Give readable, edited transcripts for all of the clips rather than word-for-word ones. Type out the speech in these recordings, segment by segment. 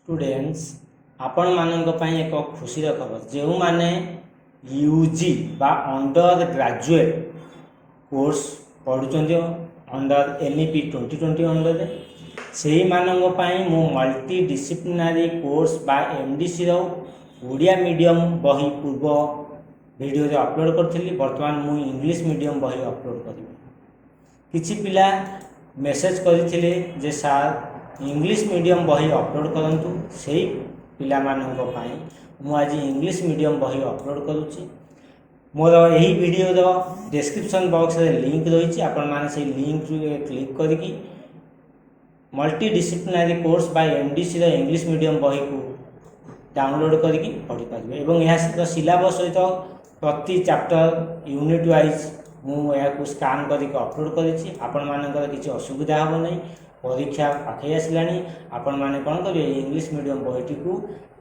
Students आपण मानक एक खुशी खबर जो मैंने यूजी बा अंडर ग्रेजुएट कोर्स पढ़ुं अंडर एनईपी 2020 अंडर से मु मल्टी डिसिप्लिनरी कोर्स बा एमडीसी ओडिया मीडियम बही पूर्व वीडियो रे अपलोड करी बर्तमान मु इंग्लिश मीडियम बही अपलोड करी किछि पिला मेसेज करथिले जे सार इंग्लिश मीडियम बही अपलोड करंतु सेही पिला मानक पई मु आज इंग्लिश मीडियम बही अपलोड करूची। मोर यही वीडियो डिस्क्रिप्शन बॉक्स रे लिंक रही आपण माने से लिंक क्लिक करके मल्टी डिसिप्लिनरी कोर्स बाय एमडीसी रो इंग्लिश मीडियम बही को डाउनलोड करके पढ़ी पारे और यह सहित सिलेबस सहित प्रति चैप्टर यूनिट वाइज मुझे स्कान करके अपलोड करी आपण मानकर किसी असुविधा हम नहीं। परीक्षा पाखे आसला आपण मैंने कौन करेंगे इंग्लिश मीडियम बहीटी को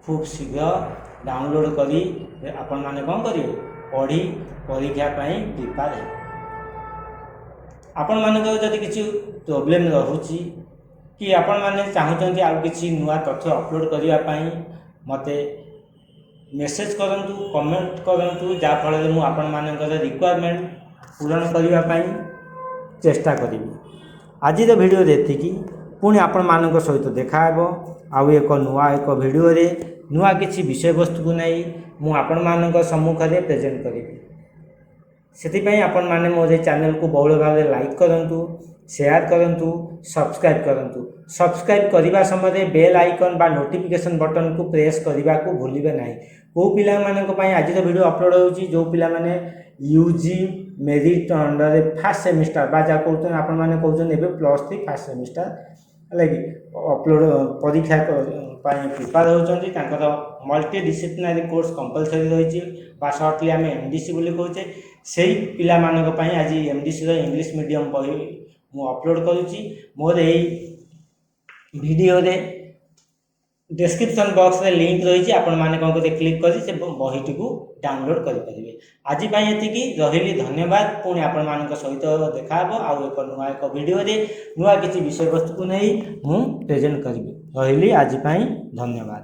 खूब शीघ्र डाउनलोड करी आपण मैंने कौन करेंगे पढ़ी परीक्षा प्रिपेयर है। आपण मानकर जदि किसी प्रोब्लेम रोचे कि आपण मैंने चाहते आउ किसी नुआ तथ्य अपलोड करने मते मेसेज करंतु कमेंट करंतु जाफल मु आपण मानकर रिक्वायरमेंट पूरण करने चेष्टा करी। आज वीडियो एतिकी पुणी आपण मानक सहित देखा आउ एक नुआ वीडियो रे नुआ किसी विषय वस्तु को नहीं मु आपण मानक सम्मुख में प्रेजेंट करी। से आपण माने मोर चैनल को बहुल भाव लाइक करंतु शेयर करंतु सब्सक्राइब करंतु। सब्सक्राइब करने समय बेल आइकन बा नोटिफिकेशन बटन को प्रेस करने को भूलिबे नहीं। को पिला मानक पई आज वीडियो अपलोड होची जो पिला माने UG merit under first semester बा जा कहते आपण माने कहते +3 फर्स्ट सेमिस्टर लगी अपलोड परीक्षा प्रिपेयर होकर मल्टी डिसिप्लिनरी कोर्स कंपलसरी रही बा सर्टली आम एमडीसी बोली कहचे से पिला मानक पई आज एमडीसी रो इंग्लिश मीडियम बही मु अपलोड करुच्ची। मोर यही वीडियो रे डिस्क्रिप्शन बॉक्स रे लिंक रही आपण माने कौन करते क्लिक करी से बहीटी को डाउनलोड करेंगे। आज एतिकी रही धन्यवाद। पुणी आपण मानक सहित देखा आउ एक नुआ एक वीडियो रे नुआ किसी विषय वस्तु को नहीं मु प्रेजेंट करी रही। आज धन्यवाद।